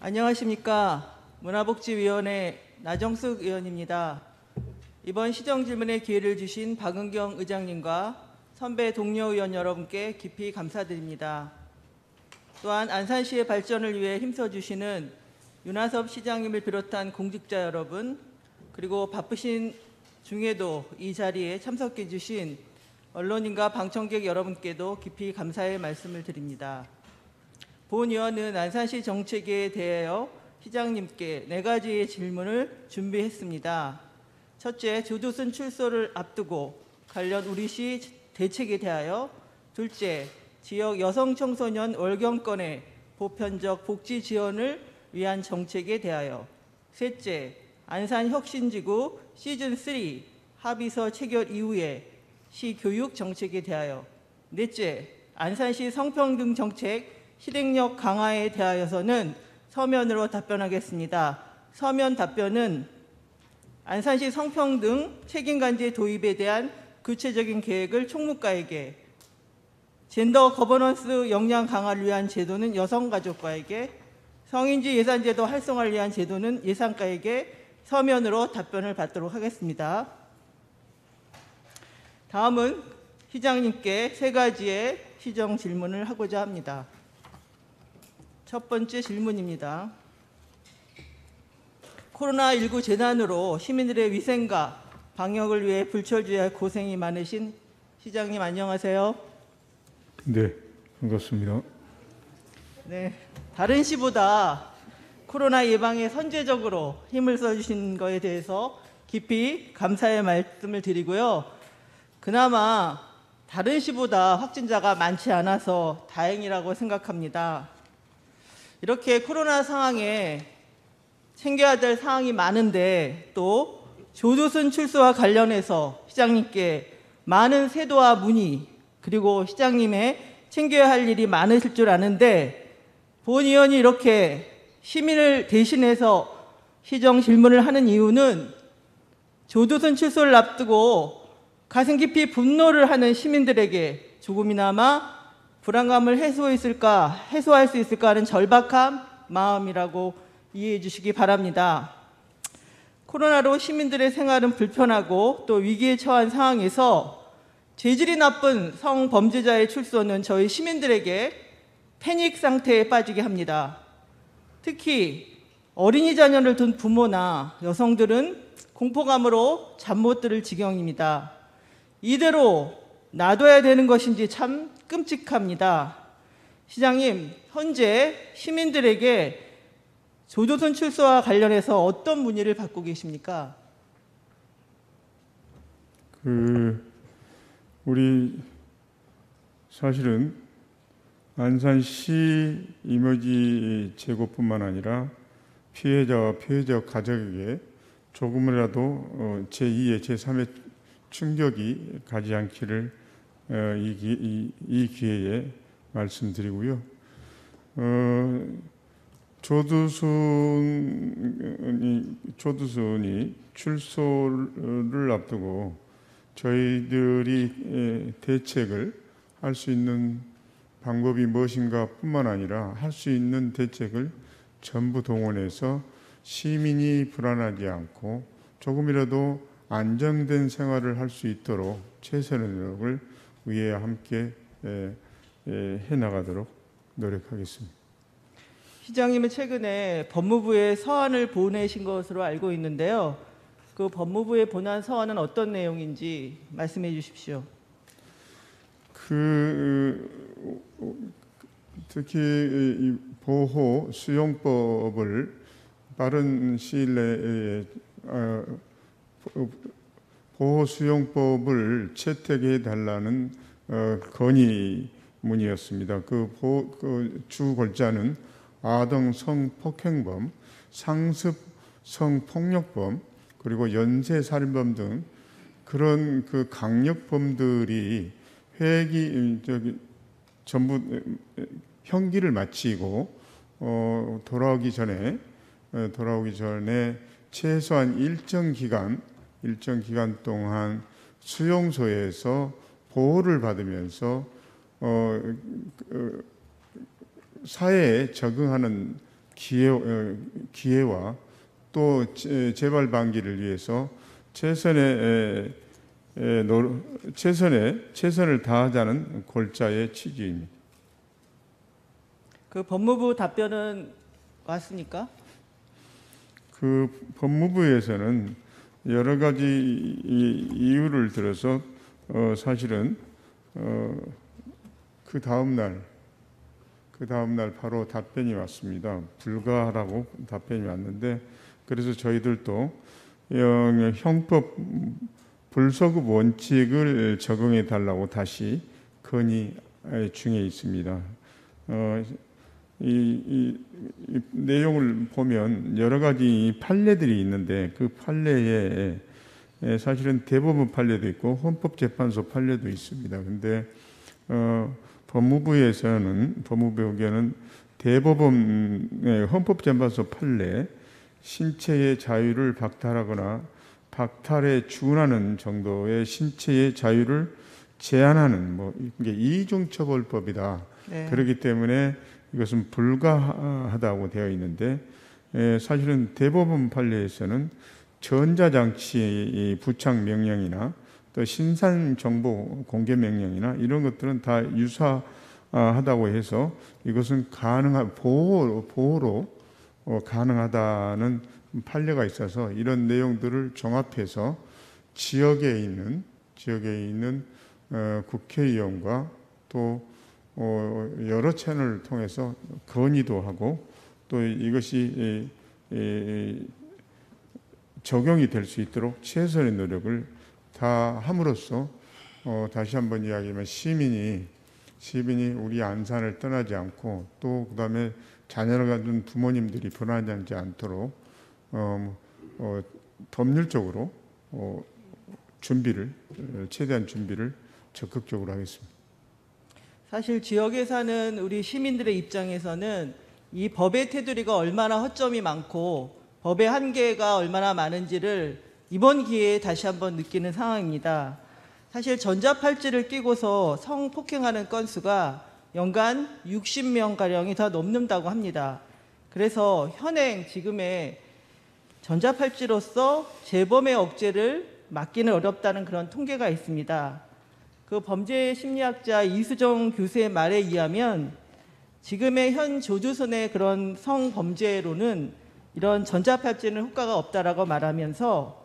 안녕하십니까. 문화복지위원회 나정숙 의원입니다. 이번 시정질문에 기회를 주신 박은경 의장님과 선배 동료 의원 여러분께 깊이 감사드립니다. 또한 안산시의 발전을 위해 힘써주시는 윤하섭 시장님을 비롯한 공직자 여러분, 그리고 바쁘신 중에도 이 자리에 참석해 주신 언론인과 방청객 여러분께도 깊이 감사의 말씀을 드립니다. 본 의원은 안산시 정책에 대하여 시장님께 4가지의 질문을 준비했습니다. 첫째, 조두순 출소를 앞두고 관련 우리시 대책에 대하여. 둘째, 지역 여성 청소년 월경권의 보편적 복지 지원을 위한 정책에 대하여. 셋째, 안산혁신지구 시즌3 합의서 체결 이후에 시 교육 정책에 대하여. 넷째, 안산시 성평등 정책 실행력 강화에 대하여서는 서면으로 답변하겠습니다. 서면 답변은 안산시 성평등 책임관제 도입에 대한 구체적인 계획을 총무과에게, 젠더 거버넌스 역량 강화를 위한 제도는 여성가족과에게, 성인지 예산제도 활성화를 위한 제도는 예산과에게 서면으로 답변을 받도록 하겠습니다. 다음은 시장님께 3가지의 시정 질문을 하고자 합니다. 첫 번째 질문입니다. 코로나19 재난으로 시민들의 위생과 방역을 위해 불철주야 고생이 많으신 시장님 안녕하세요. 네, 반갑습니다. 네, 다른 시보다 코로나 예방에 선제적으로 힘을 써주신 것에 대해서 깊이 감사의 말씀을 드리고요. 그나마 다른 시보다 확진자가 많지 않아서 다행이라고 생각합니다. 이렇게 코로나 상황에 챙겨야 될 사항이 많은데 또 조두순 출소와 관련해서 시장님께 많은 세도와 문의, 그리고 시장님의 챙겨야 할 일이 많으실 줄 아는데 본 의원이 이렇게 시민을 대신해서 시정 질문을 하는 이유는 조두순 출소를 앞두고 가슴 깊이 분노를 하는 시민들에게 조금이나마 불안감을 해소할 수 있을까 하는 절박한 마음이라고 이해해 주시기 바랍니다. 코로나로 시민들의 생활은 불편하고 또 위기에 처한 상황에서 죄질이 나쁜 성범죄자의 출소는 저희 시민들에게 패닉 상태에 빠지게 합니다. 특히 어린이 자녀를 둔 부모나 여성들은 공포감으로 잠 못 들 지경입니다. 이대로 놔둬야 되는 것인지 참 끔찍합니다. 시장님, 현재 시민들에게 조두순 출소와 관련해서 어떤 문의를 받고 계십니까? 우리 사실은 안산시 이머지 재고뿐만 아니라 피해자와 피해자 가족에게 조금이라도 제2의 제3의 충격이 가지 않기를 이 기회에 말씀드리고요. 조두순이 출소를 앞두고 저희들이 대책을 할 수 있는 방법이 무엇인가 뿐만 아니라 할 수 있는 대책을 전부 동원해서 시민이 불안하지 않고 조금이라도 안정된 생활을 할 수 있도록 최선의 노력을 위에 함께 해나가도록 노력하겠습니다. 시장님은 최근에 법무부에 서한을 보내신 것으로 알고 있는데요. 그 법무부에 보낸 서한은 어떤 내용인지 말씀해 주십시오. 특히 이 보호 수용법을 빠른 시일 내에 보호 수용법을 채택해 달라는 건의문이었습니다. 그 주 골자는 아동 성폭행범, 상습 성폭력범, 그리고 연쇄살인범 등 그런 그 강력범들이 전부 형기를 마치고 돌아오기 전에 최소한 일정 기간 동안 수용소에서 보호를 받으면서 사회에 적응하는 기회와 또 재발 방지를 위해서 최선을 다하자는 골자의 취지입니다. 그 법무부 답변은 왔습니까? 그 법무부에서는 여러 가지 이유를 들어서 사실은 그 다음 날 바로 답변이 왔습니다. 불가하라고 답변이 왔는데, 그래서 저희들도 형법 불소급 원칙을 적용해 달라고 다시 건의 중에 있습니다. 이 내용을 보면 여러 가지 판례들이 있는데, 그 판례에 사실은 대법원 판례도 있고 헌법재판소 판례도 있습니다. 근데 법무부에서는 대법원의 헌법재판소 판례, 신체의 자유를 박탈하거나 박탈에 준하는 정도의 신체의 자유를 제한하는 이게 이중처벌법이다. 네. 그렇기 때문에 이것은 불가하다고 되어 있는데, 사실은 대법원 판례에서는 전자장치 부착 명령이나 또 신상정보 공개 명령이나 이런 것들은 다 유사하다고 해서 이것은 보호로 가능하다는 판례가 있어서 이런 내용들을 종합해서 지역에 있는 국회의원과 또 여러 채널을 통해서 건의도 하고 또 이것이 적용이 될 수 있도록 최선의 노력을 다 함으로써 다시 한번 이야기하면 시민이 우리 안산을 떠나지 않고 또 그다음에 자녀를 가진 부모님들이 불안하지 않도록 법률적으로 최대한 준비를 적극적으로 하겠습니다. 사실 지역에 사는 우리 시민들의 입장에서는 이 법의 테두리가 얼마나 허점이 많고 법의 한계가 얼마나 많은지를 이번 기회에 다시 한번 느끼는 상황입니다. 사실 전자팔찌를 끼고서 성폭행하는 건수가 연간 60명가량이 더 넘는다고 합니다. 그래서 현행 지금의 전자팔찌로서 재범의 억제를 막기는 어렵다는 그런 통계가 있습니다. 그 범죄심리학자 이수정 교수의 말에 의하면 지금의 현 조주선의 그런 성범죄로는 이런 전자팔찌는 효과가 없다라고 말하면서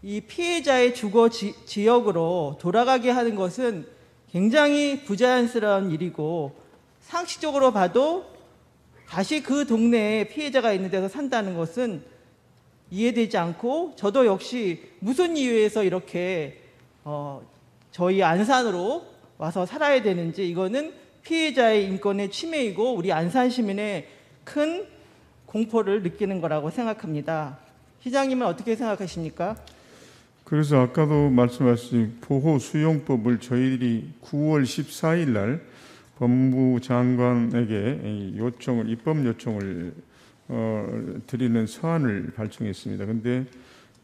이 피해자의 주거 지역으로 돌아가게 하는 것은 굉장히 부자연스러운 일이고 상식적으로 봐도 다시 그 동네에 피해자가 있는 데서 산다는 것은 이해되지 않고 저도 역시 무슨 이유에서 이렇게 저희 안산으로 와서 살아야 되는지 이거는 피해자의 인권의 침해이고 우리 안산 시민의 큰 공포를 느끼는 거라고 생각합니다. 시장님은 어떻게 생각하십니까? 그래서 아까도 말씀하신 보호수용법을 저희들이 9월 14일 날 법무부 장관에게 입법 요청을 드리는 서한을 발송했습니다. 그런데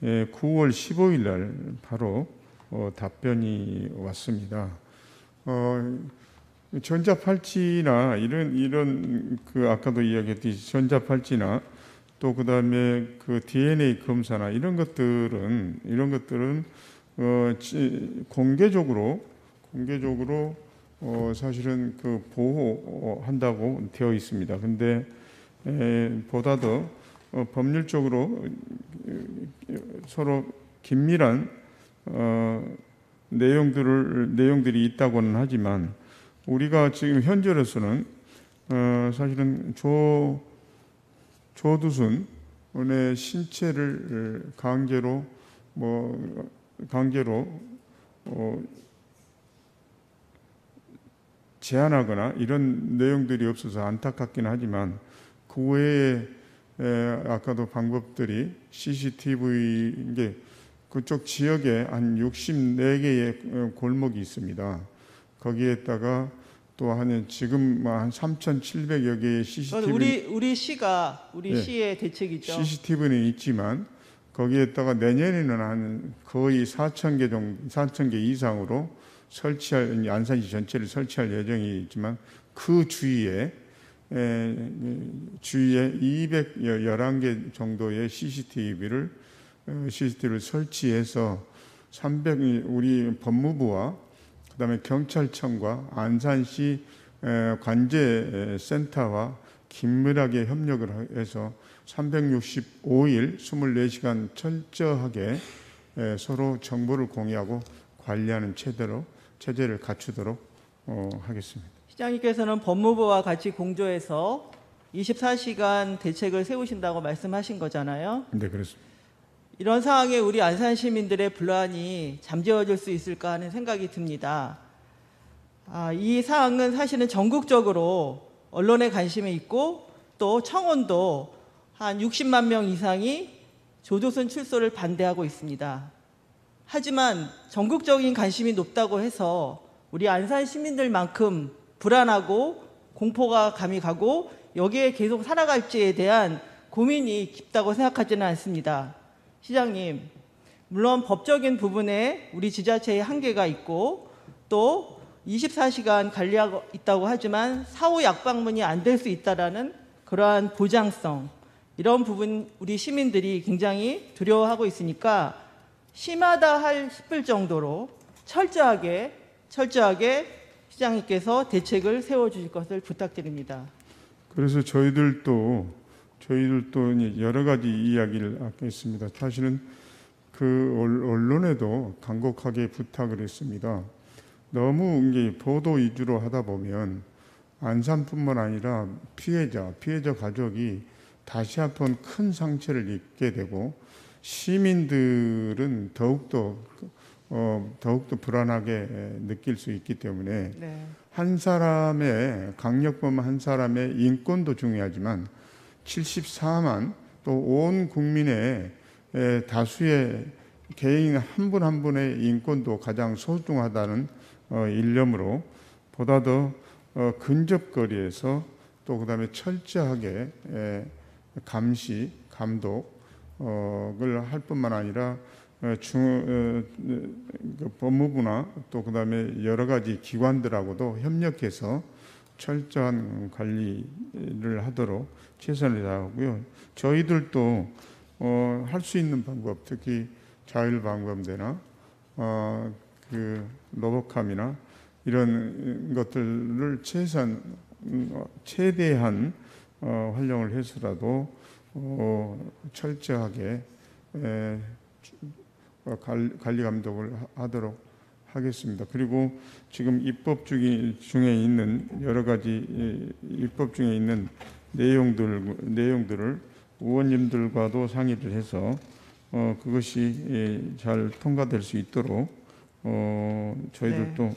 9월 15일 날 바로 답변이 왔습니다. 전자팔찌나 이런 그 아까도 이야기했듯이 전자팔찌나 또 그다음에 그 DNA 검사나 이런 것들은 공개적으로 사실은 그 보호한다고 되어 있습니다. 근데 보다 더 법률적으로 서로 긴밀한 내용들이 있다고는 하지만 우리가 지금 현재로서는 사실은 조두순의 신체를 강제로 제한하거나 이런 내용들이 없어서 안타깝긴 하지만 그 외에 아까도 방법들이 CCTV 이게 그쪽 지역에 한 64개의 골목이 있습니다. 거기에다가 또 지금 한 3,700여 개의 CCTV 우리 시의 대책이죠. CCTV는 있지만 거기에다가 내년에는 한 거의 4,000개 이상으로 설치할 안산시 전체를 설치할 예정이 있지만 그 주위에 주위에 211개 정도의 CCTV를 설치해서 우리 법무부와 그다음에 경찰청과 안산시 관제센터와 긴밀하게 협력을 해서 365일 24시간 철저하게 서로 정보를 공유하고 관리하는 체제를 갖추도록 하겠습니다. 시장님께서는 법무부와 같이 공조해서 24시간 대책을 세우신다고 말씀하신 거잖아요. 네, 그렇습니다. 이런 상황에 우리 안산 시민들의 불안이 잠재워질 수 있을까 하는 생각이 듭니다. 이 사항은 사실은 전국적으로 언론에 관심이 있고 또 청원도 한 60만 명 이상이 조조선 출소를 반대하고 있습니다. 하지만 전국적인 관심이 높다고 해서 우리 안산 시민들만큼 불안하고 공포가 감이 가고 여기에 계속 살아갈지에 대한 고민이 깊다고 생각하지는 않습니다. 시장님, 물론 법적인 부분에 우리 지자체의 한계가 있고 또 24시간 관리하고 있다고 하지만 사후 약방문이 안 될 수 있다라는 그러한 보장성, 이런 부분 우리 시민들이 굉장히 두려워하고 있으니까 심하다 싶을 정도로 철저하게 시장님께서 대책을 세워주실 것을 부탁드립니다. 그래서 저희들도 여러 가지 이야기를 하겠습니다. 사실은 그 언론에도 간곡하게 부탁을 했습니다. 너무 이게 보도 위주로 하다 보면 안산뿐만 아니라 피해자 가족이 다시 한번 큰 상처를 입게 되고 시민들은 더욱더 불안하게 느낄 수 있기 때문에 네. 한 사람의 강력범 한 사람의 인권도 중요하지만 74만 또 온 국민의 다수의 개인 한 분 한 분의 인권도 가장 소중하다는 일념으로 보다 더 근접거리에서 또 그다음에 철저하게 감시 감독을 할 뿐만 아니라 법무부나 또 그다음에 여러 가지 기관들하고도 협력해서 철저한 관리를 하도록 최선을 다하고요. 저희들도 할 수 있는 방법, 특히 자율방범대나 그 로봇캅이나 이런 것들을 최대한 활용을 해서라도 철저하게 관리 감독을 하도록 하겠습니다. 그리고 지금 입법 중에 있는 여러 가지 입법 중에 있는 내용들을 의원님들과도 상의를 해서 그것이 잘 통과될 수 있도록 저희들도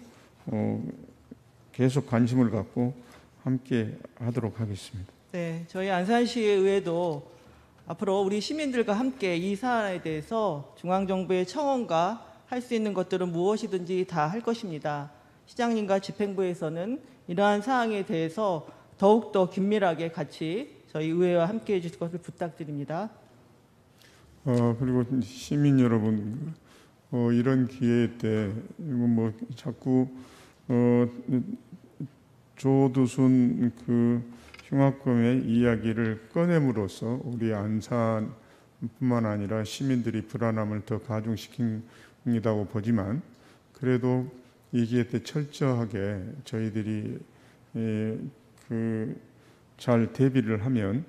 계속 관심을 갖고 함께 하도록 하겠습니다. 네, 저희 안산시의회도 앞으로 우리 시민들과 함께 이 사안에 대해서 중앙정부의 청원과 할 수 있는 것들은 무엇이든지 다 할 것입니다. 시장님과 집행부에서는 이러한 사항에 대해서 더욱더 긴밀하게 같이 저희 의회와 함께 해주실 것을 부탁드립니다. 그리고 시민 여러분, 이런 기회 때 뭐 자꾸 조두순 그 흉악범의 이야기를 꺼냄으로써 우리 안산뿐만 아니라 시민들이 불안함을 더 가중시킨다고 보지만 그래도 이 기회 때 철저하게 저희들이 잘 대비를 하면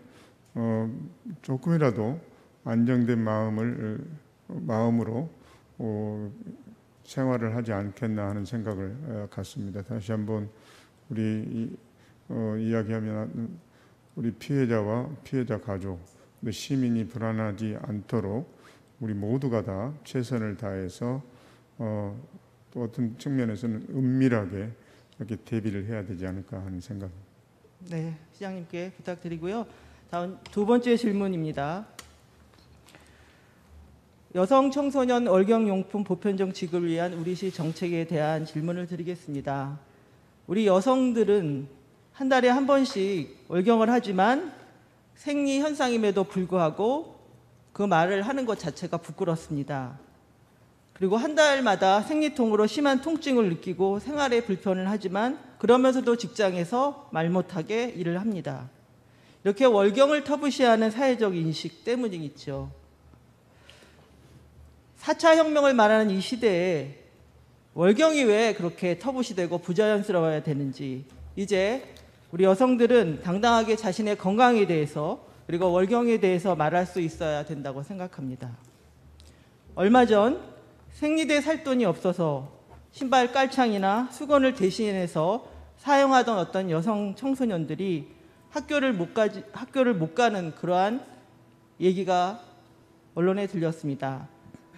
조금이라도 안정된 마음으로 생활을 하지 않겠나 하는 생각을 갖습니다. 다시 한번 이야기하면 우리 피해자와 피해자 가족, 시민이 불안하지 않도록 우리 모두가 다 최선을 다해서 또 어떤 측면에서는 은밀하게 이렇게 대비를 해야 되지 않을까 하는 생각입니다. 네, 시장님께 부탁드리고요. 다음 두 번째 질문입니다. 여성 청소년 월경용품 보편적 지급을 위한 우리시 정책에 대한 질문을 드리겠습니다. 우리 여성들은 한 달에 한 번씩 월경을 하지만 생리 현상임에도 불구하고 그 말을 하는 것 자체가 부끄럽습니다. 그리고 한 달마다 생리통으로 심한 통증을 느끼고 생활에 불편을 하지만 그러면서도 직장에서 말 못하게 일을 합니다. 이렇게 월경을 터부시하는 사회적 인식 때문이겠죠. 4차 혁명을 말하는 이 시대에 월경이 왜 그렇게 터부시되고 부자연스러워야 되는지, 이제 우리 여성들은 당당하게 자신의 건강에 대해서 그리고 월경에 대해서 말할 수 있어야 된다고 생각합니다. 얼마 전 생리대 살 돈이 없어서 신발 깔창이나 수건을 대신해서 사용하던 어떤 여성 청소년들이 학교를 못 가는 그러한 얘기가 언론에 들렸습니다.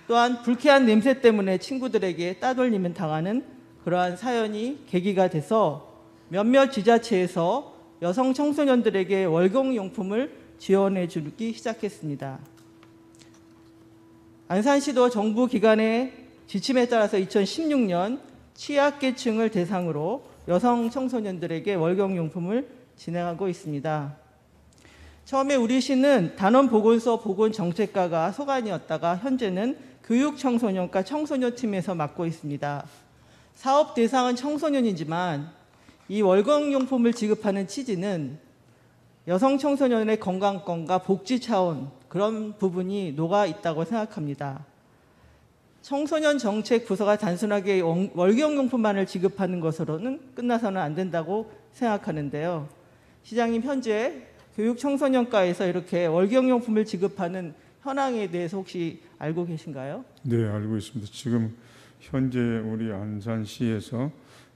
또한 불쾌한 냄새 때문에 친구들에게 따돌림을 당하는 그러한 사연이 계기가 돼서 몇몇 지자체에서 여성 청소년들에게 월경용품을 지원해 주기 시작했습니다. 안산시도 정부 기관의 지침에 따라서 2016년 취약계층을 대상으로 여성 청소년들에게 월경용품을 진행하고 있습니다. 처음에 우리 시는 단원보건소 보건정책과가 소관이었다가 현재는 교육청소년과 청소년팀에서 맡고 있습니다. 사업 대상은 청소년이지만 이 월경용품을 지급하는 취지는 여성 청소년의 건강권과 복지 차원, 그런 부분이 녹아 있다고 생각합니다. 청소년 정책 부서가 단순하게 월경용품만을 지급하는 것으로는 끝나서는 안 된다고 생각하는데요. 시장님, 현재 교육청소년과에서 이렇게 월경용품을 지급하는 현황에 대해서 혹시 알고 계신가요? 네, 알고 있습니다. 지금 현재 우리 안산시에서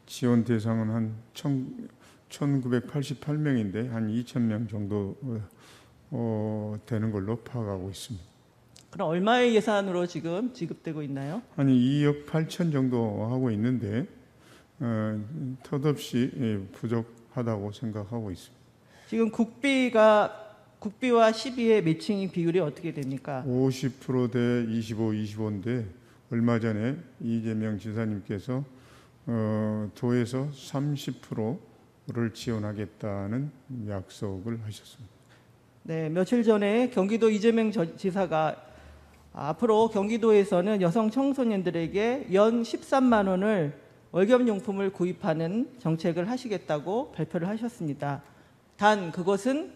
지원 대상은 한 1988명인데 한 2,000명 정도 되는 걸로 파악하고 있습니다. 그럼 얼마의 예산으로 지금 지급되고 있나요? 한 2억 8천 정도 하고 있는데 턱없이 부족하다고 생각하고 있습니다. 지금 국비와 시비의 매칭 비율이 어떻게 됩니까? 50% 대 25, 25인데 얼마 전에 이재명 지사님께서 도에서 30%를 지원하겠다는 약속을 하셨습니다. 네, 며칠 전에 경기도 이재명 지사가 앞으로 경기도에서는 여성 청소년들에게 연 13만 원을 월경용품을 구입하는 정책을 하시겠다고 발표를 하셨습니다. 단 그것은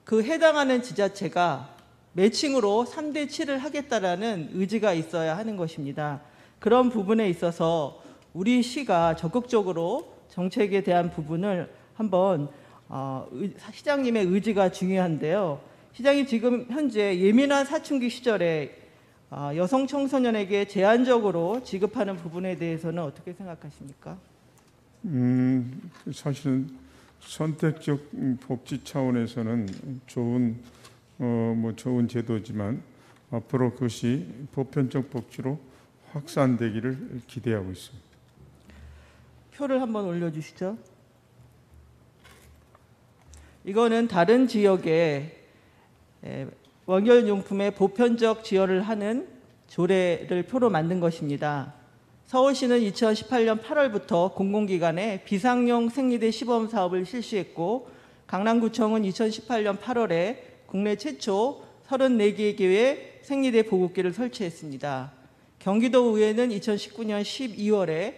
그 해당하는 지자체가 매칭으로 3대 7을 하겠다라는 의지가 있어야 하는 것입니다. 그런 부분에 있어서 우리 시가 적극적으로 정책에 대한 부분을 한번 시장님의 의지가 중요한데요. 시장님, 지금 현재 예민한 사춘기 시절에 여성 청소년에게 제한적으로 지급하는 부분에 대해서는 어떻게 생각하십니까? 사실은 선택적 복지 차원에서는 좋은 제도지만 앞으로 그것이 보편적 복지로 확산되기를 기대하고 있습니다. 표를 한번 올려주시죠. 이거는 다른 지역에 월경용품의 보편적 지원을 하는 조례를 표로 만든 것입니다. 서울시는 2018년 8월부터 공공기관에 비상용 생리대 시범 사업을 실시했고, 강남구청은 2018년 8월에 국내 최초 34개의 생리대 보급기를 설치했습니다. 경기도의회는 2019년 12월에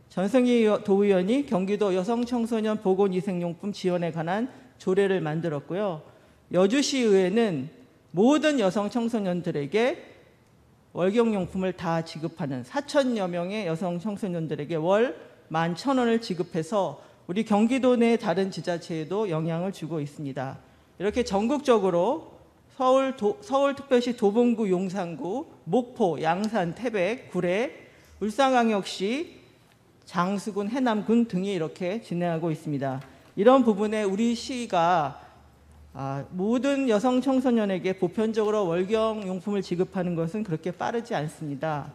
전승희 도의원이 경기도 여성청소년 보건위생용품 지원에 관한 조례를 만들었고요. 여주시의회는 모든 여성 청소년들에게 월경용품을 다 지급하는 4천여 명의 여성 청소년들에게 월 11,000원을 지급해서 우리 경기도 내 다른 지자체에도 영향을 주고 있습니다. 이렇게 전국적으로 서울특별시 도봉구, 용산구, 목포, 양산, 태백, 구례, 울산광역시, 장수군, 해남군 등이 이렇게 진행하고 있습니다. 이런 부분에 우리 시가 모든 여성 청소년에게 보편적으로 월경용품을 지급하는 것은 그렇게 빠르지 않습니다.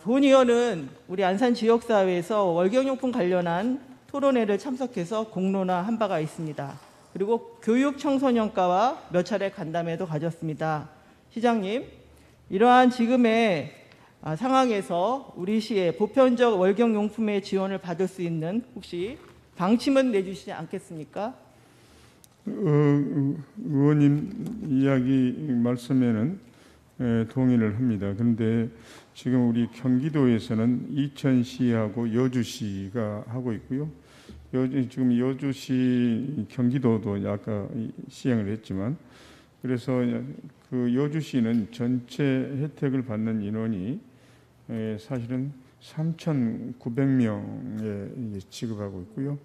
본 의원은 우리 안산 지역사회에서 월경용품 관련한 토론회를 참석해서 공론화한 바가 있습니다. 그리고 교육청소년과와 몇 차례 간담회도 가졌습니다. 시장님, 이러한 지금의 상황에서 우리 시에 보편적 월경용품의 지원을 받을 수 있는 혹시 방침은 내주시지 않겠습니까? 의원님 이야기 말씀에는 동의를 합니다. 그런데 지금 우리 경기도에서는 이천시하고 여주시가 하고 있고요. 지금 여주시, 경기도도 아까 시행을 했지만, 그래서 그 여주시는 전체 혜택을 받는 인원이 사실은 3,900명에 지급하고 있고요.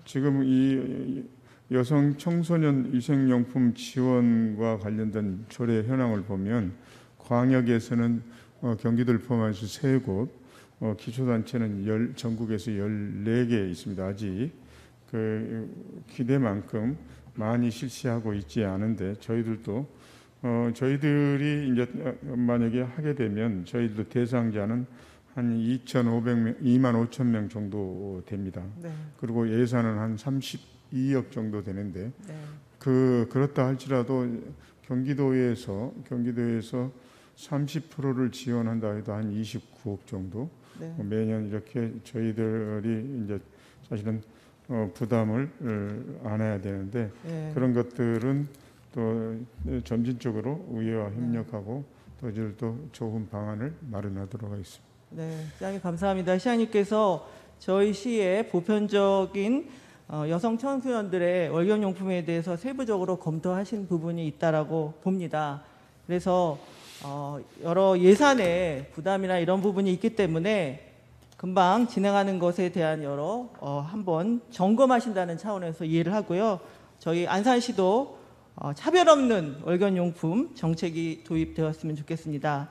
지금 이 여성 청소년 위생용품 지원과 관련된 조례 현황을 보면 광역에서는 경기도를 포함해서 3곳, 기초단체는 전국에서 14개 있습니다. 아직 그 기대만큼 많이 실시하고 있지 않은데 저희들도 저희들이 이제 만약에 하게 되면 저희들도 대상자는 한 2,500명, 2만 5천 명 정도 됩니다. 네. 그리고 예산은 한 32억 정도 되는데 네. 그렇다 할지라도 경기도에서 30%를 지원한다 해도 한 29억 정도 네. 매년 이렇게 저희들이 이제 사실은 부담을 안아야 되는데 네. 그런 것들은 또 점진적으로 의회와 협력하고 또 저희들도 좋은 방안을 마련하도록 하겠습니다. 네, 시장님 감사합니다. 시장님께서 저희 시의 보편적인 여성 청소년들의 월경용품에 대해서 세부적으로 검토하신 부분이 있다라고 봅니다. 그래서 여러 예산의 부담이나 이런 부분이 있기 때문에 금방 진행하는 것에 대한 여러 한번 점검하신다는 차원에서 이해를 하고요. 저희 안산시도 차별 없는 월경용품 정책이 도입되었으면 좋겠습니다.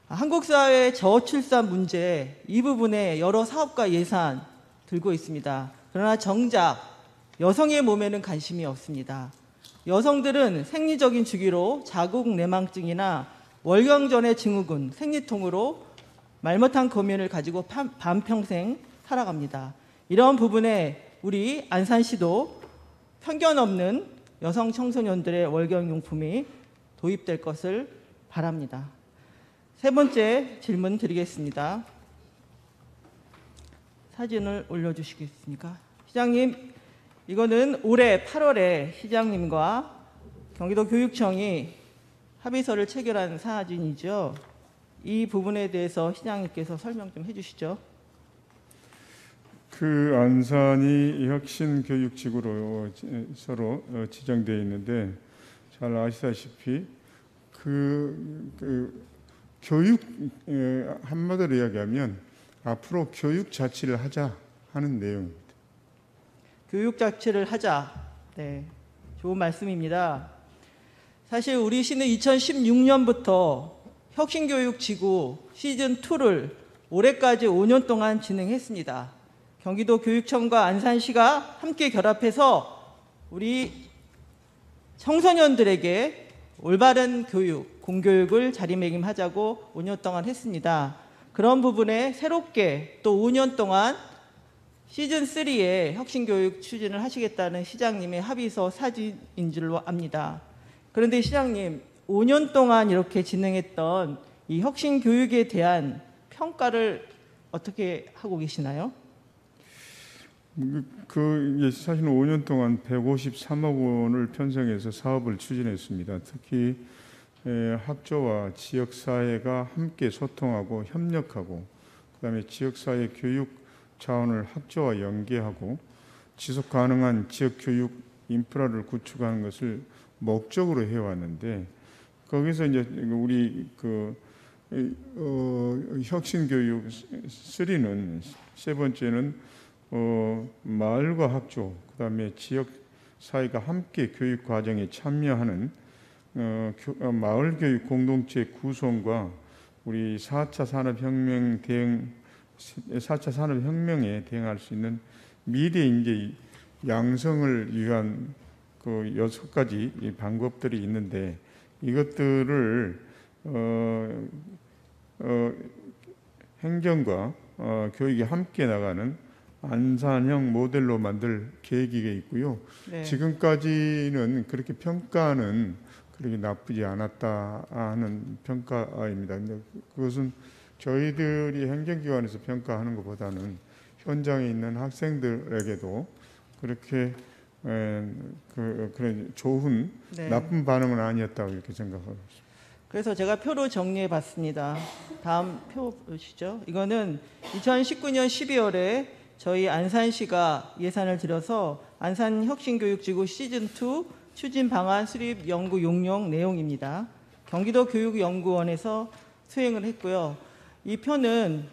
한국 사회의 저출산 문제 이 부분에 여러 사업과 예산 들고 있습니다. 그러나 정작 여성의 몸에는 관심이 없습니다. 여성들은 생리적인 주기로 자궁 내망증이나 월경 전의 증후군, 생리통으로 말 못한 고민을 가지고 반평생 살아갑니다. 이런 부분에 우리 안산시도 편견 없는 여성 청소년들의 월경용품이 도입될 것을 바랍니다. 세 번째 질문 드리겠습니다. 사진을 올려주시겠습니까? 시장님, 이거는 올해 8월에 시장님과 경기도 교육청이 합의서를 체결한 사진이죠. 이 부분에 대해서 시장님께서 설명 좀 해주시죠. 그 안산이 혁신교육지구로 서로 지정되어 있는데 잘 아시다시피 교육 한마디로 이야기하면 앞으로 교육 자치를 하자 하는 내용입니다. 교육 자치를 하자. 네, 좋은 말씀입니다. 사실 우리 시는 2016년부터 혁신교육지구 시즌2를 올해까지 5년 동안 진행했습니다. 경기도 교육청과 안산시가 함께 결합해서 우리 청소년들에게 올바른 교육, 공교육을 자리매김하자고 5년 동안 했습니다. 그런 부분에 새롭게 또 5년 동안 시즌3의 혁신교육 추진을 하시겠다는 시장님의 합의서 사진인 줄로 압니다. 그런데 시장님, 5년 동안 이렇게 진행했던 이 혁신교육에 대한 평가를 어떻게 하고 계시나요? 사실 5년 동안 153억 원을 편성해서 사업을 추진했습니다. 특히 학교와 지역사회가 함께 소통하고 협력하고 그다음에 지역사회 교육 자원을 학교와 연계하고 지속 가능한 지역 교육 인프라를 구축하는 것을 목적으로 해왔는데 거기서 이제 우리 혁신교육 3는 세 번째는 마을과 학교, 그다음에 지역 사회가 함께 교육 과정에 참여하는 마을 교육 공동체 구성과 우리 4차 산업혁명에 대응할 수 있는 미래 인재 양성을 위한 그 6가지 방법들이 있는데 이것들을 행정과 교육이 함께 나가는 안산형 모델로 만들 계획이 있고요. 네. 지금까지는 그렇게 평가는 그렇게 나쁘지 않았다 하는 평가입니다. 근데 그것은 저희들이 행정기관에서 평가하는 것보다는 현장에 있는 학생들에게도 그렇게 그런 좋은 네. 나쁜 반응은 아니었다고 이렇게 생각하고 있습니다. 그래서 제가 표로 정리해 봤습니다. 다음 표 보시죠. 이거는 2019년 12월에 저희 안산시가 예산을 들여서 안산혁신교육지구 시즌2 추진 방안 수립 연구 용역 내용입니다. 경기도 교육연구원에서 수행을 했고요. 이 표는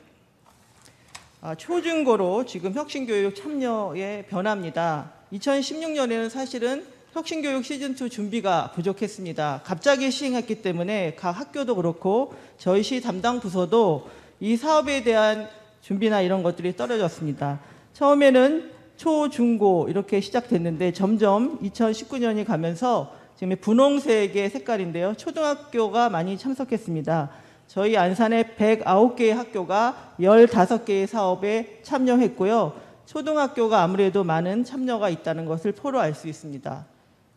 초중고로 지금 혁신교육 참여의 변화입니다. 2016년에는 사실은 혁신교육 시즌2 준비가 부족했습니다. 갑자기 시행했기 때문에 각 학교도 그렇고 저희 시 담당 부서도 이 사업에 대한 준비나 이런 것들이 떨어졌습니다. 처음에는 초, 중고 이렇게 시작됐는데 점점 2019년이 가면서 지금 분홍색의 색깔인데요. 초등학교가 많이 참석했습니다. 저희 안산의 109개의 학교가 15개의 사업에 참여했고요. 초등학교가 아무래도 많은 참여가 있다는 것을 표로 알 수 있습니다.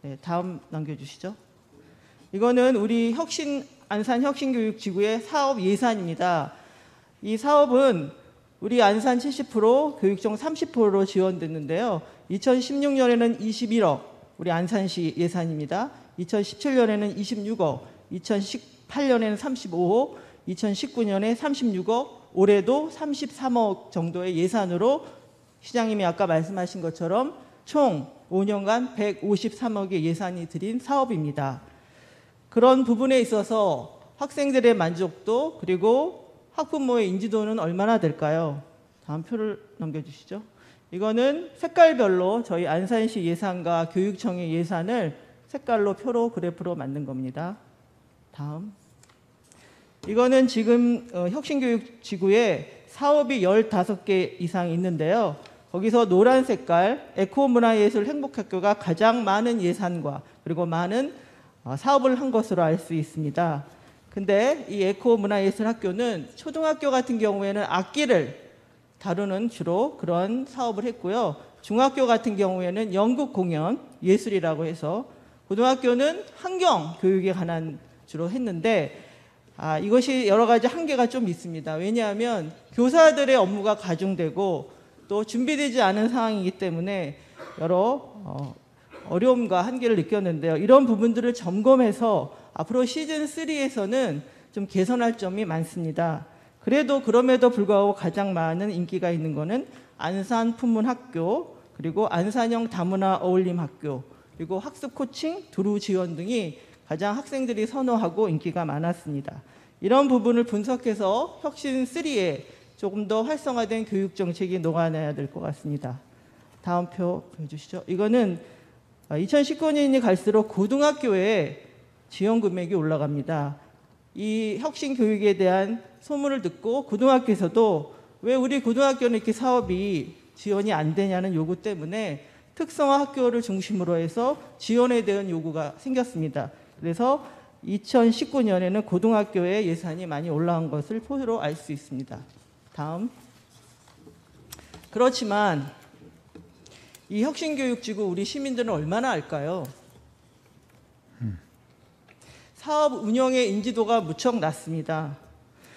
네, 다음 넘겨주시죠. 이거는 우리 안산혁신교육지구의 사업 예산입니다. 이 사업은 우리 안산 70%, 교육청 30%로 지원됐는데요. 2016년에는 21억, 우리 안산시 예산입니다. 2017년에는 26억, 2018년에는 35억, 2019년에 36억, 올해도 33억 정도의 예산으로 시장님이 아까 말씀하신 것처럼 총 5년간 153억의 예산이 들인 사업입니다. 그런 부분에 있어서 학생들의 만족도 그리고 학부모의 인지도는 얼마나 될까요? 다음 표를 넘겨주시죠. 이거는 색깔별로 저희 안산시 예산과 교육청의 예산을 색깔로 표로 그래프로 만든 겁니다. 다음. 이거는 지금 혁신교육지구에 사업이 15개 이상 있는데요. 거기서 노란 색깔 에코문화예술 행복학교가 가장 많은 예산과 그리고 많은 사업을 한 것으로 알 수 있습니다. 근데 이 에코문화예술학교는 초등학교 같은 경우에는 악기를 다루는 주로 그런 사업을 했고요. 중학교 같은 경우에는 연극 공연 예술이라고 해서 고등학교는 환경 교육에 관한 주로 했는데 이것이 여러 가지 한계가 좀 있습니다. 왜냐하면 교사들의 업무가 가중되고 또 준비되지 않은 상황이기 때문에 여러 어려움과 한계를 느꼈는데요. 이런 부분들을 점검해서 앞으로 시즌3에서는 좀 개선할 점이 많습니다. 그럼에도 불구하고 가장 많은 인기가 있는 것은 안산품문학교, 그리고 안산형 다문화 어울림학교, 그리고 학습 코칭, 두루 지원 등이 가장 학생들이 선호하고 인기가 많았습니다. 이런 부분을 분석해서 혁신3에 조금 더 활성화된 교육 정책이 녹아내야 될 것 같습니다. 다음 표 보여주시죠. 이거는 2019년이 갈수록 고등학교에 지원 금액이 올라갑니다. 이 혁신 교육에 대한 소문을 듣고 고등학교에서도 왜 우리 고등학교는 이렇게 사업이 지원이 안 되냐는 요구 때문에 특성화 학교를 중심으로 해서 지원에 대한 요구가 생겼습니다. 그래서 2019년에는 고등학교의 예산이 많이 올라간 것을 표로 알 수 있습니다. 다음. 그렇지만 이 혁신교육지구 우리 시민들은 얼마나 알까요? 사업 운영의 인지도가 무척 낮습니다.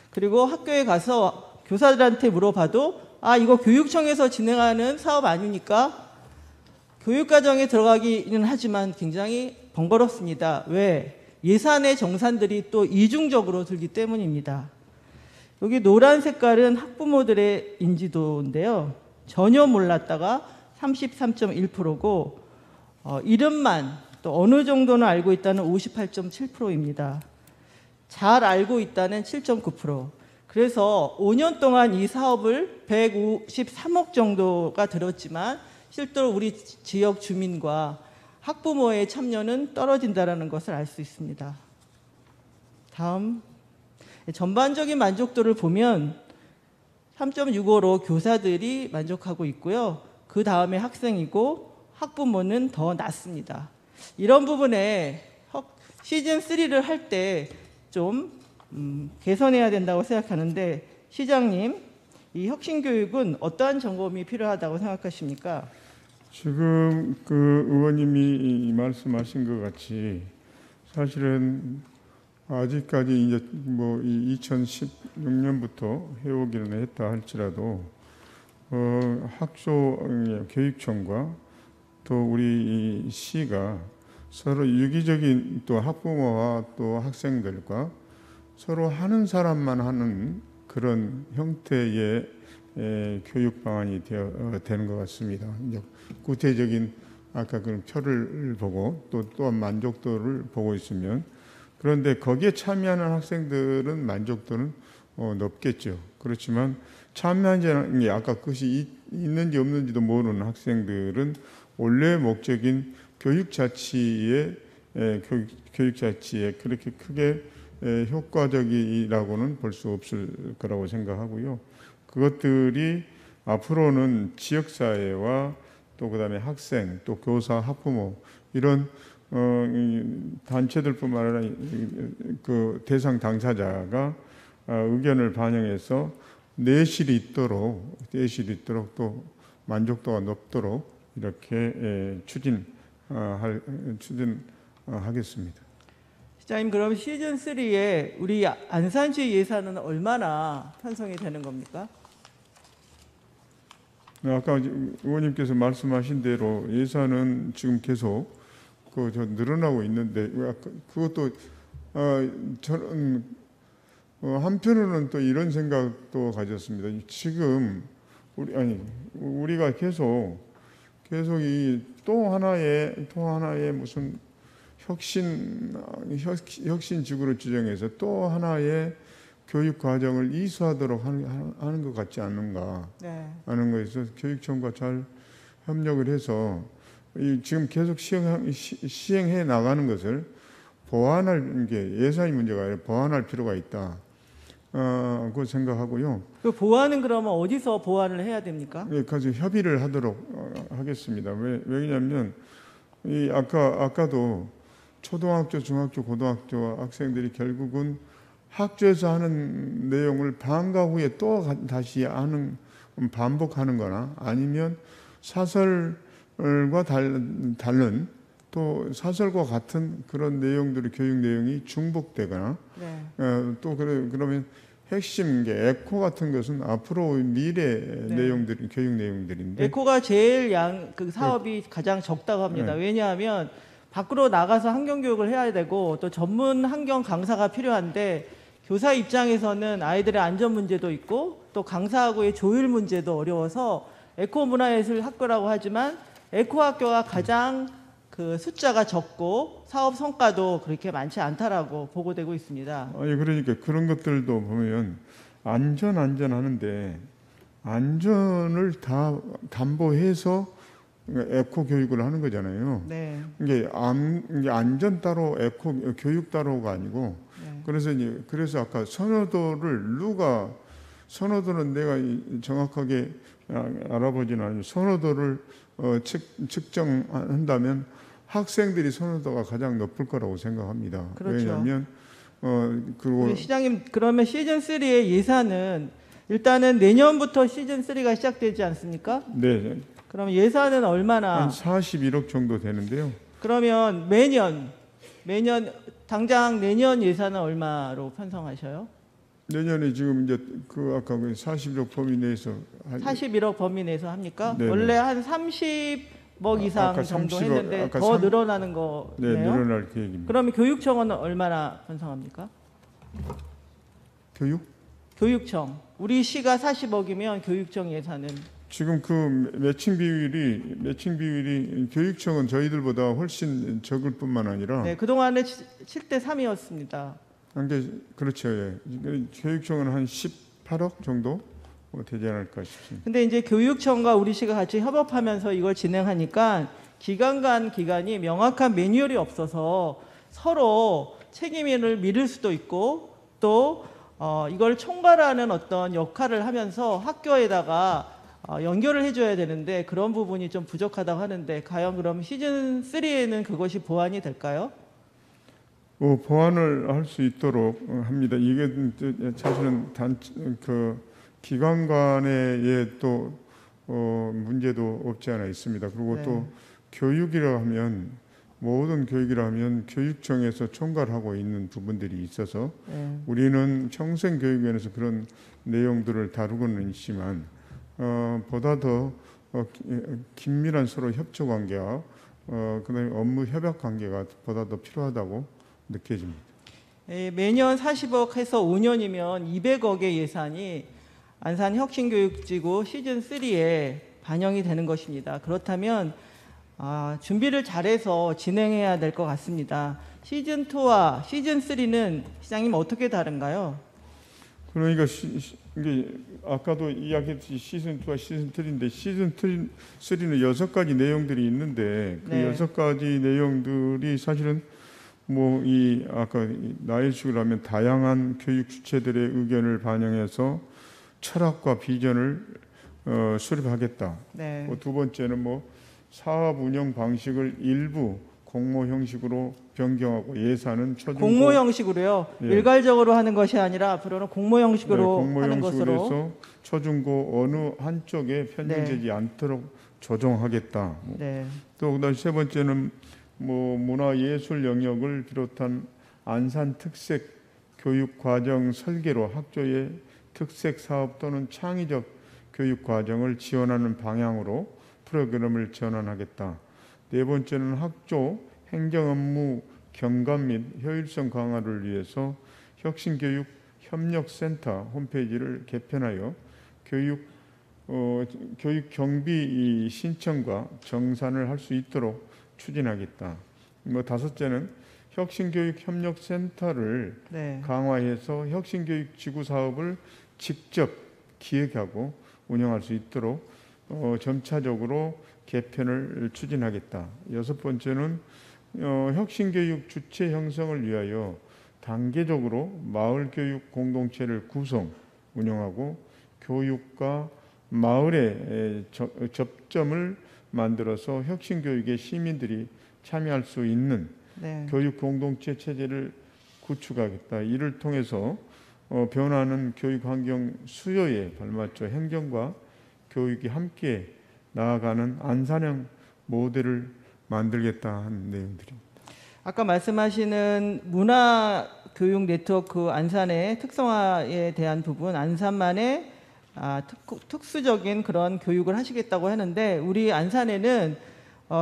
그리고 학교에 가서 교사들한테 물어봐도 이거 교육청에서 진행하는 사업 아닙니까? 교육과정에 들어가기는 하지만 굉장히 번거롭습니다. 왜? 예산의 정산들이 또 이중적으로 들기 때문입니다. 여기 노란 색깔은 학부모들의 인지도인데요. 전혀 몰랐다가 33.1%고 이름만 또 어느 정도는 알고 있다는 58.7%입니다. 잘 알고 있다는 7.9%. 그래서 5년 동안 이 사업을 153억 정도가 들었지만 실제로 우리 지역 주민과 학부모의 참여는 떨어진다는 것을 알 수 있습니다. 다음. 전반적인 만족도를 보면 3.65로 교사들이 만족하고 있고요. 그 다음에 학생이고 학부모는 더 낮습니다. 이런 부분에 시즌3를 할 때 좀 개선해야 된다고 생각하는데 시장님, 이 혁신교육은 어떠한 점검이 필요하다고 생각하십니까? 지금 그 의원님이 말씀하신 것 같이 사실은 아직까지 이제 뭐 2016년부터 해오기는 했다 할지라도 학교 교육청과 또 우리 시가 서로 유기적인 또 학부모와 또 학생들과 서로 하는 사람만 하는 그런 형태의 교육 방안이 되는 것 같습니다. 이제 구체적인 아까 그런 표를 보고 또한 만족도를 보고 있으면, 그런데 거기에 참여하는 학생들은 만족도는 높겠죠. 그렇지만 참여하는 게 아까 그것이 있는지 없는지도 모르는 학생들은 원래 목적인 교육 자치에 그렇게 크게 효과적이라고는 볼 수 없을 거라고 생각하고요. 그것들이 앞으로는 지역사회와 또 그다음에 학생, 또 교사, 학부모 이런 단체들뿐만 아니라 그 대상 당사자가 의견을 반영해서 내실이 있도록 또 만족도가 높도록 이렇게 추진하겠습니다. 시장님, 그럼 시즌 3에 우리 안산시 예산은 얼마나 편성이 되는 겁니까? 아까 의원님께서 말씀하신 대로 예산은 지금 계속 늘어나고 있는데, 그것도 저는 한편으로는 또 이런 생각도 가졌습니다. 지금 우리가 계속 이 또 하나의 무슨 혁신지구로 지정해서 또 하나의 교육 과정을 이수하도록 하는 것 같지 않는가 하는 것에서 교육청과 잘 협력을 해서 지금 계속 시행해 나가는 것을 보완할 게 예산의 문제가 아니라 보완할 필요가 있다. 그 생각하고요. 그 보완은 그러면 어디서 보완을 해야 됩니까? 네, 그래서 협의를 하도록 하겠습니다. 왜냐하면 아까도 초등학교, 중학교, 고등학교 학생들이 결국은 학교에서 하는 내용을 방과 후에 또 다시 반복하는 거나 아니면 사설과 다른 또 사설과 같은 그런 교육 내용이 중복되거나 그러면 핵심 에코 같은 것은 앞으로 미래 교육 내용들인데, 에코가 제일 그 사업이 가장 적다고 합니다. 왜냐하면 밖으로 나가서 환경 교육을 해야 되고 또 전문 환경 강사가 필요한데, 교사 입장에서는 아이들의 안전 문제도 있고 또 강사하고의 조율 문제도 어려워서 에코 문화예술 학교라고 하지만 에코 학교가 가장 그 숫자가 적고 사업 성과도 그렇게 많지 않다라고 보고되고 있습니다. 그러니까 그런 것들도 보면 안전하는데 안전을 다 담보해서 에코 교육을 하는 거잖아요. 네. 이게 안전 따로 에코 교육 따로가 아니고, 그래서 아까 선호도는 내가 정확하게 알아보지는 않아요. 선호도를 측정한다면 학생들이 선호도가 가장 높을 거라고 생각합니다. 그렇죠. 왜냐하면 그리고 시장님, 그러면 시즌 3의 예산은 일단은 내년부터 시즌 3가 시작되지 않습니까? 네. 그럼 예산은 얼마나? 한 41억 정도 되는데요. 그러면 매년 당장 내년 예산은 얼마로 편성하셔요? 내년에 지금 이제 아까 41억 범위 내에서 41억 범위 내에서 합니까? 네네. 원래 한 30억 이상 아까 정도 30억, 했는데 아까 더 늘어나는 거네요. 네, 늘어날 계획입니다. 그러면 교육청은 얼마나 편성합니까? 교육청. 우리 시가 40억이면 교육청 예산은? 지금 그 매칭 비율이 교육청은 저희들보다 훨씬 적을 뿐만 아니라 그동안에 7대 3이었습니다. 그렇죠. 예. 교육청은 한 18억 정도 되지 않을까 싶습니다. 근데 이제 교육청과 우리 시가 같이 협업하면서 이걸 진행하니까 기간이 명확한 매뉴얼이 없어서 서로 책임을 미룰 수도 있고 또 이걸 총괄하는 어떤 역할을 하면서 학교에다가 연결을 해줘야 되는데 그런 부분이 좀 부족하다고 하는데, 과연 그럼 시즌 3에는 그것이 보완이 될까요? 보완을 할 수 있도록 합니다. 이게 사실은 기관 간의 또 문제도 없지 않아 있습니다. 그리고 또 모든 교육이라 하면 교육청에서 총괄하고 있는 부분들이 있어서 우리는 평생교육원에서 그런 내용들을 다루고는 있지만 보다 더 긴밀한 서로 협조 관계와 그다음에 업무 협약 관계가 보다 더 필요하다고 느껴집니다. 매년 40억 해서 5년이면 200억의 예산이 안산혁신교육지구 시즌 3에 반영이 되는 것입니다. 그렇다면 준비를 잘해서 진행해야 될 것 같습니다. 시즌 2와 시즌 3는 시장님 어떻게 다른가요? 그러니까 이게 아까도 이야기했듯이 시즌 2와 시즌 3인데 시즌 3는 6가지 내용들이 있는데 그 네. 6가지 내용들이 사실은 뭐 이 아까 나일식으로 하면 다양한 교육 주체들의 의견을 반영해서 철학과 비전을 수립하겠다. 네. 두 번째는 뭐 사업 운영 방식을 일부 공모 형식으로 변경하고 예산은 초중고 공모 형식으로요. 예. 일괄적으로 하는 것이 아니라 앞으로는 공모 형식으로 공모 하는 형식으로 것으로. 해서 초중고 어느 한쪽에 편중되지 않도록 조정하겠다. 네. 또 그다음 세 번째는 뭐 문화예술 영역을 비롯한 안산 특색 교육 과정 설계로 학교의 특색 사업 또는 창의적 교육 과정을 지원하는 방향으로 프로그램을 전환하겠다. 네 번째는 학교 행정 업무 경감 및 효율성 강화를 위해서 혁신교육 협력센터 홈페이지를 개편하여 교육 경비 신청과 정산을 할 수 있도록 추진하겠다. 뭐 다섯째는 혁신교육 협력센터를 네. 강화해서 혁신교육 지구 사업을 직접 기획하고 운영할 수 있도록 점차적으로 개편을 추진하겠다. 여섯 번째는 혁신교육 주체 형성을 위하여 단계적으로 마을교육 공동체를 구성, 운영하고 교육과 마을의 접점을 만들어서 혁신교육에 시민들이 참여할 수 있는 네. 교육 공동체 체제를 구축하겠다. 이를 통해서 변화하는 교육 환경 수요에 발맞춰 행정과 교육이 함께 나아가는 안산형 모델을 만들겠다 하는 내용들입니다. 아까 말씀하시는 문화교육 네트워크 안산의 특성화에 대한 부분, 안산만의 특수적인 그런 교육을 하시겠다고 하는데 우리 안산에는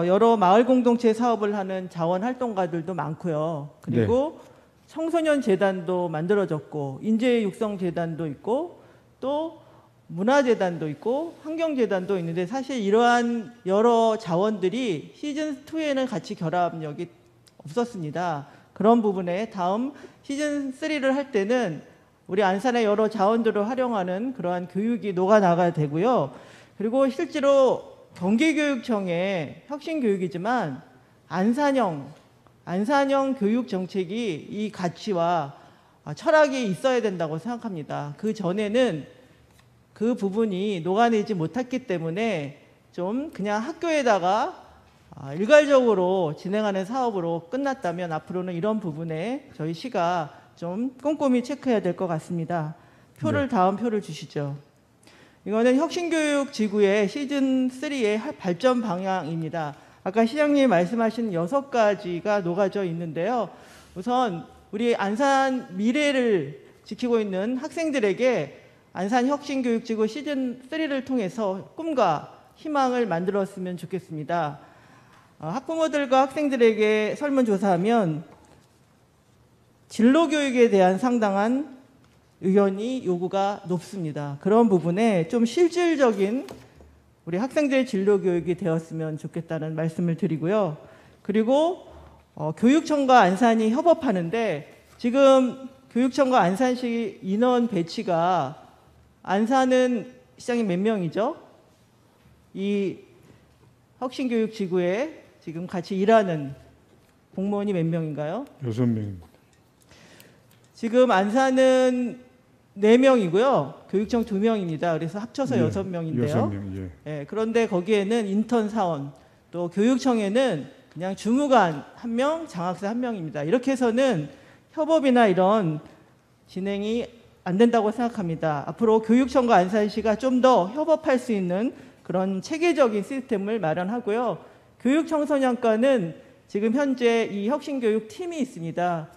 여러 마을 공동체 사업을 하는 자원활동가들도 많고요. 그리고 청소년 재단도 만들어졌고 인재 육성 재단도 있고 또 문화재단도 있고 환경재단도 있는데 사실 이러한 여러 자원들이 시즌 2에는 같이 결합력이 없었습니다. 그런 부분에 다음 시즌 3를 할 때는 우리 안산의 여러 자원들을 활용하는 그러한 교육이 녹아나가야 되고요. 그리고 실제로 경기교육청의 혁신교육이지만 안산형 교육 정책이 이 가치와 철학이 있어야 된다고 생각합니다. 그 전에는 그 부분이 녹아내지 못했기 때문에 좀 그냥 학교에다가 일괄적으로 진행하는 사업으로 끝났다면 앞으로는 이런 부분에 저희 시가 좀 꼼꼼히 체크해야 될 것 같습니다. 다음 표를 주시죠. 이거는 혁신교육 지구의 시즌 3의 발전 방향입니다. 아까 시장님 말씀하신 6가지가 녹아져 있는데요. 우선 우리 안산 미래를 지키고 있는 학생들에게 안산 혁신교육지구 시즌 3를 통해서 꿈과 희망을 만들었으면 좋겠습니다. 학부모들과 학생들에게 설문조사하면 진로교육에 대한 상당한 의견이 요구가 높습니다. 그런 부분에 좀 실질적인 우리 학생들의 진로교육이 되었으면 좋겠다는 말씀을 드리고요. 그리고 교육청과 안산이 협업하는데 지금 교육청과 안산시 인원 배치가 안산은 시장님 몇 명이죠? 이 혁신교육지구에 지금 같이 일하는 공무원이 몇 명인가요? 6명입니다. 지금 안산은 4명이고요. 교육청 2명입니다. 그래서 합쳐서 6명인데요. 6명, 예, 그런데 거기에는 인턴 사원, 또 교육청에는 그냥 주무관 1명, 장학사 1명입니다. 이렇게 해서는 협업이나 이런 진행이 안 된다고 생각합니다. 앞으로 교육청과 안산시가 좀 더 협업할 수 있는 그런 체계적인 시스템을 마련하고요. 교육청소년과는 지금 현재 이 혁신교육 팀이 있습니다.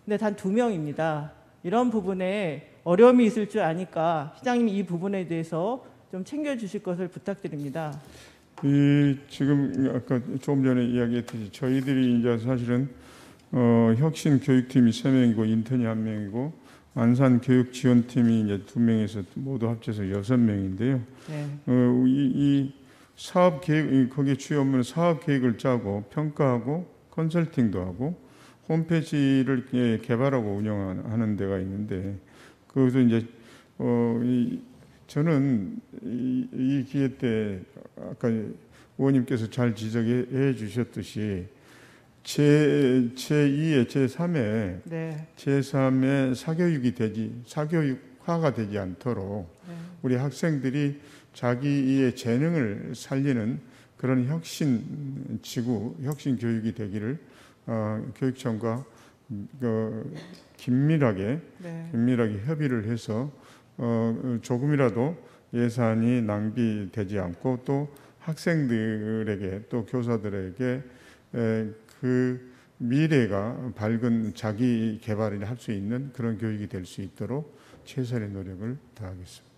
근데 단 2명입니다. 이런 부분에 어려움이 있을 줄 아니까 시장님이 이 부분에 대해서 좀 챙겨주실 것을 부탁드립니다. 이 지금 아까 조금 전에 이야기했듯이 저희들이 이제 사실은 혁신 교육팀이 3명이고 인턴이 1명이고 안산 교육 지원팀이 이제 2명에서 모두 합쳐서 6명인데요. 네. 이 사업 계획 거기에 주요 업무는 사업 계획을 짜고 평가하고 컨설팅도 하고 홈페이지를 개발하고 운영하는 데가 있는데 그것도 이제 저는 이 기회 때 아까 의원님께서 잘 지적해 주셨듯이 제2의 제3의 네. 제3의 사교육화가 되지 않도록 네. 우리 학생들이 자기의 재능을 살리는 그런 혁신 지구, 혁신 교육이 되기를 교육청과 긴밀하게 협의를 해서 조금이라도 예산이 낭비되지 않고 또 학생들에게 또 교사들에게 그 미래가 밝은 자기 개발을 할 수 있는 그런 교육이 될 수 있도록 최선의 노력을 다하겠습니다.